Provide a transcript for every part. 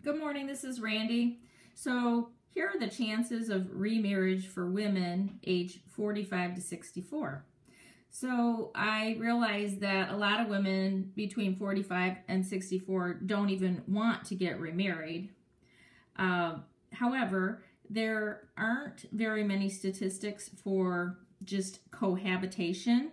Good morning, this is Randy. So here are the chances of remarriage for women age 45 to 64. So I realize that a lot of women between 45 and 64 don't even want to get remarried. However, there aren't very many statistics for just cohabitation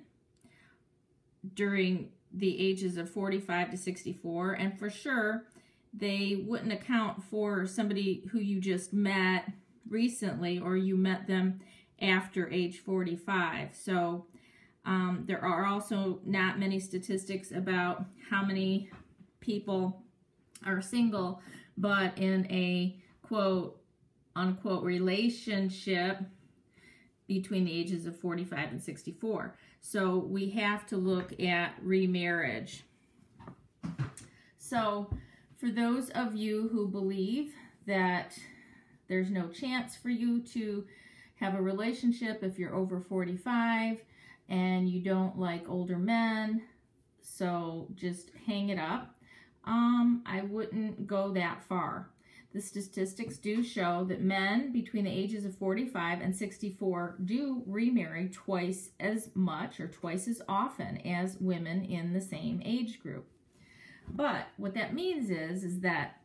during the ages of 45 to 64, and for sure they wouldn't account for somebody who you just met recently or you met them after age 45. So there are also not many statistics about how many people are single but in a quote unquote relationship between the ages of 45 and 64. So we have to look at remarriage. So for those of you who believe that there's no chance for you to have a relationship if you're over 45 and you don't like older men, so just hang it up, I wouldn't go that far. The statistics do show that men between the ages of 45 and 64 do remarry twice as much or twice as often as women in the same age group. But what that means is that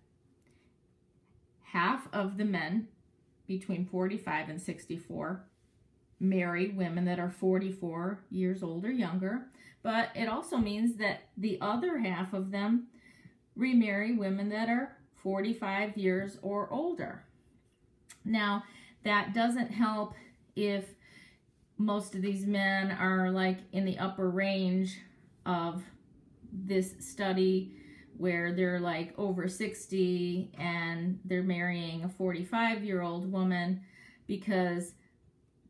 half of the men between 45 and 64 marry women that are 44 years old or younger. But it also means that the other half of them remarry women that are 45 years or older. Now, that doesn't help if most of these men are like in the upper range of this study where they're like over 60 and they're marrying a 45-year-old woman, because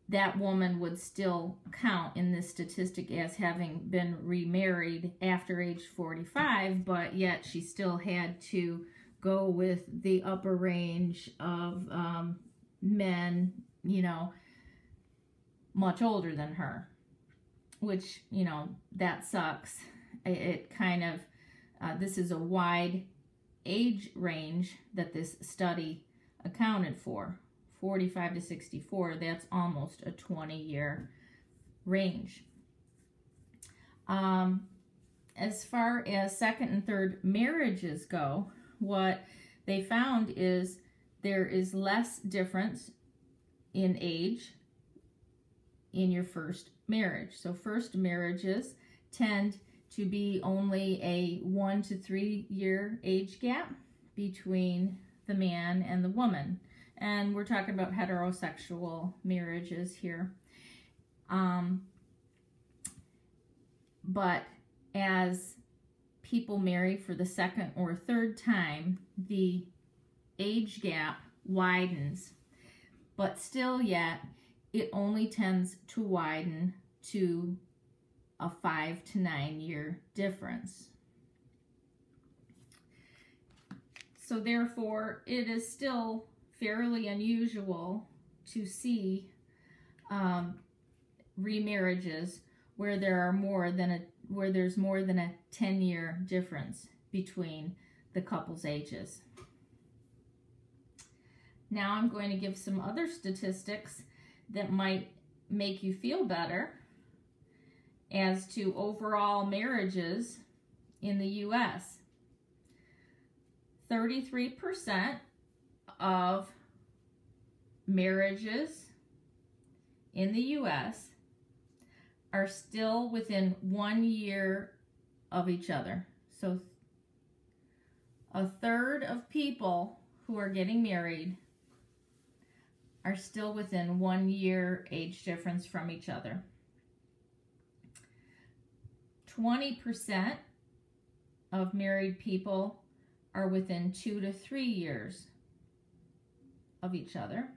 that woman would still count in this statistic as having been remarried after age 45, but yet she still had to go with the upper range of men, you know, much older than her, which, you know, that sucks. It kind of, this is a wide age range that this study accounted for. 45 to 64, that's almost a 20-year range. As far as second and third marriages go, what they found is there is less difference in age in your first marriage. So first marriages tend to be only a 1 to 3 year age gap between the man and the woman. And we're talking about heterosexual marriages here. But as people marry for the second or third time, the age gap widens. But still yet, it only tends to widen to a 5 to 9 year difference. So therefore, it is still fairly unusual to see remarriages where there's more than a 10-year difference between the couple's ages. Now I'm going to give some other statistics that might make you feel better as to overall marriages in the U.S. 33% of marriages in the U.S. are still within 1 year of each other. So a third of people who are getting married are still within 1 year age difference from each other. 20% of married people are within 2 to 3 years of each other.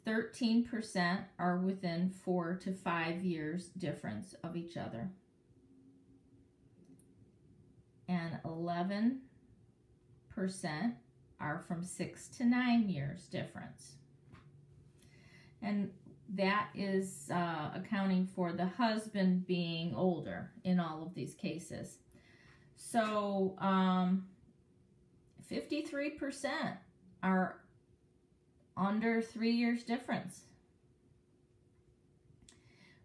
13% are within 4 to 5 years difference of each other. And 11% are from 6 to 9 years difference. And that is accounting for the husband being older in all of these cases. So 53% are under 3 years difference.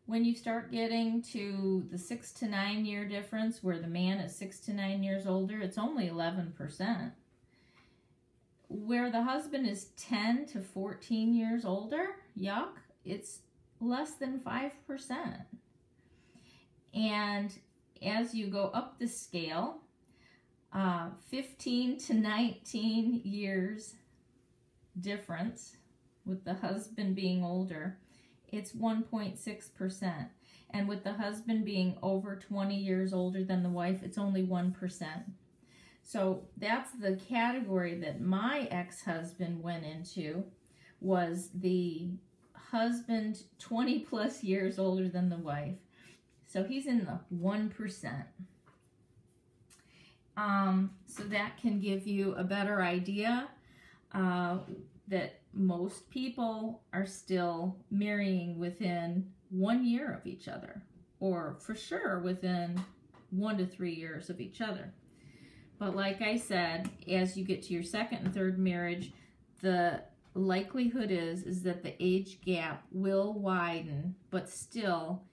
When you start getting to the 6 to 9 year difference, where the man is 6 to 9 years older, it's only 11%. Where the husband is 10 to 14 years older, yuck, it's less than 5%. And as you go up the scale, 15 to 19 years difference with the husband being older, it's 1.6%. And with the husband being over 20 years older than the wife, it's only 1%. So that's the category that my ex-husband went into, was the husband 20 plus years older than the wife. So he's in the 1%. So that can give you a better idea that most people are still marrying within 1 year of each other, or for sure within 1 to 3 years of each other. But like I said, as you get to your second and third marriage, the likelihood is that the age gap will widen, but still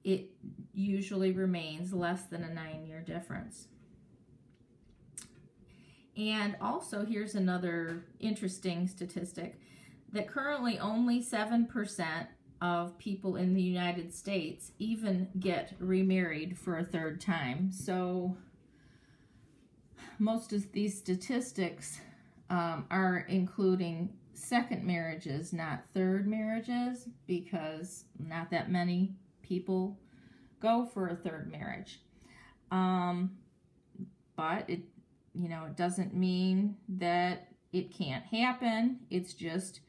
it usually remains less than a 9-year difference. And also, here's another interesting statistic, that currently only 7% of people in the United States even get remarried for a third time. So most of these statistics are including second marriages, not third marriages, because not that many people go for a third marriage. But it doesn't mean that it can't happen. It's just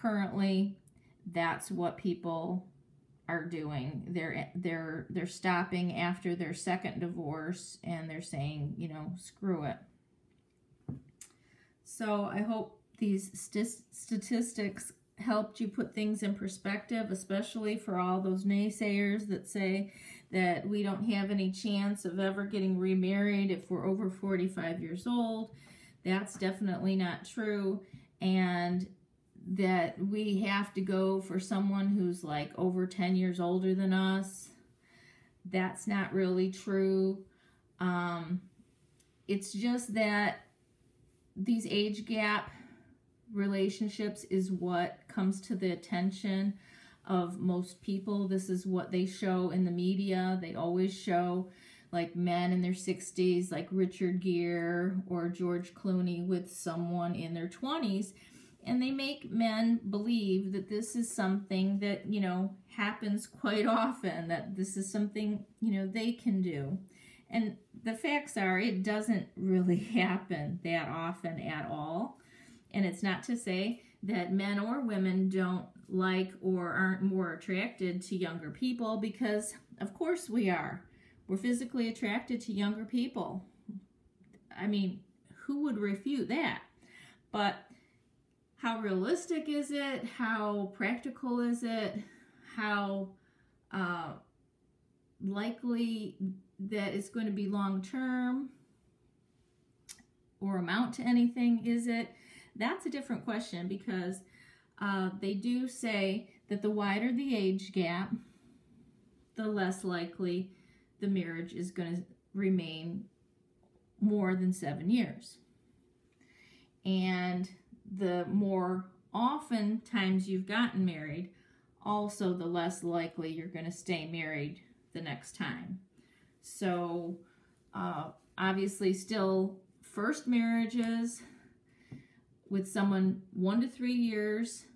currently that's what people are doing. They're stopping after their second divorce, and they're saying, screw it. So I hope these statistics helped you put things in perspective, especially for all those naysayers that say that we don't have any chance of ever getting remarried if we're over 45 years old. That's definitely not true. And that we have to go for someone who's like over 10 years older than us. That's not really true. It's just that these age gap relationships is what comes to the attention of most people. This is what they show in the media. They always show like men in their 60s, like Richard Gere or George Clooney with someone in their 20s. And they make men believe that this is something that, happens quite often, that this is something, they can do. And the facts are, it doesn't really happen that often at all. And it's not to say that men or women don't like or aren't more attracted to younger people, because of course we are. We're physically attracted to younger people. I mean, who would refute that? But how realistic is it? How practical is it? How likely that it's going to be long-term or amount to anything is it? That's a different question, because they do say that the wider the age gap, the less likely the marriage is going to remain more than 7 years. And the more often times you've gotten married, also the less likely you're going to stay married the next time. So obviously still first marriages with someone 1 to 3 years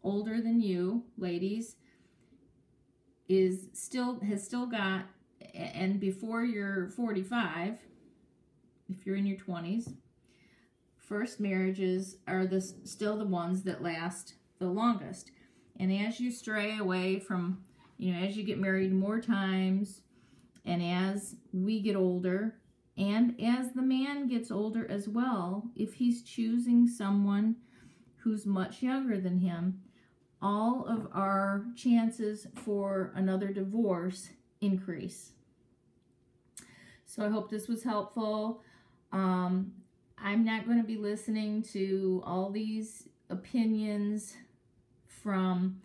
older than you, ladies, has still got, and before you're 45, if you're in your 20s, first marriages are still the ones that last the longest. And as you stray away from, as you get married more times, and as we get older, and as the man gets older as well, if he's choosing someone who's much younger than him, all of our chances for another divorce increase. So I hope this was helpful. I'm not going to be listening to all these opinions from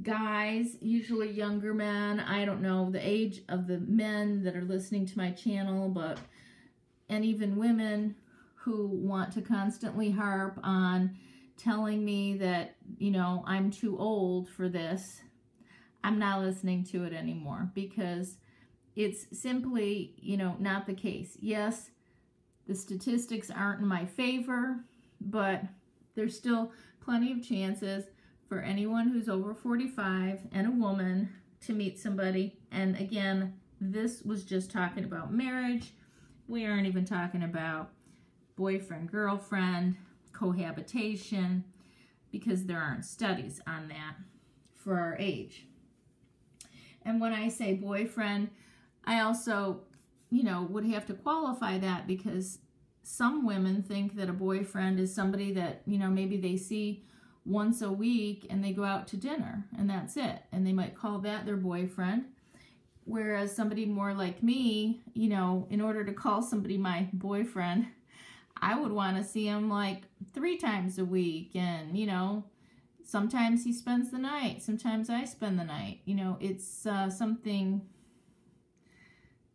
guys, usually younger men. I don't know the age of the men that are listening to my channel, and even women who want to constantly harp on telling me that, you know, I'm too old for this. I'm not listening to it anymore, because it's simply, you know, not the case. Yes, the statistics aren't in my favor, but there's still plenty of chances for anyone who's over 45 and a woman to meet somebody. And again, this was just talking about marriage. We aren't even talking about boyfriend, girlfriend, cohabitation, because there aren't studies on that for our age. And when I say boyfriend, I also, you know, would have to qualify that, because some women think that a boyfriend is somebody that, you know, maybe they see once a week and they go out to dinner and that's it. And they might call that their boyfriend. Whereas somebody more like me, you know, in order to call somebody my boyfriend, I would want to see him like 3 times a week. And, you know, sometimes he spends the night. Sometimes I spend the night. You know, it's something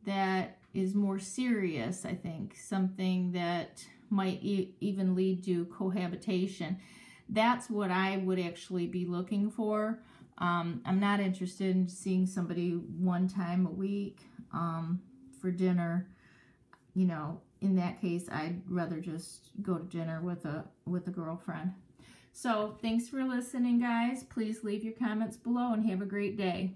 that is more serious, I think. Something that might even lead to cohabitation. That's what I would actually be looking for. I'm not interested in seeing somebody 1 time a week for dinner. You know, in that case, I'd rather just go to dinner with a girlfriend. So thanks for listening, guys. Please leave your comments below and have a great day.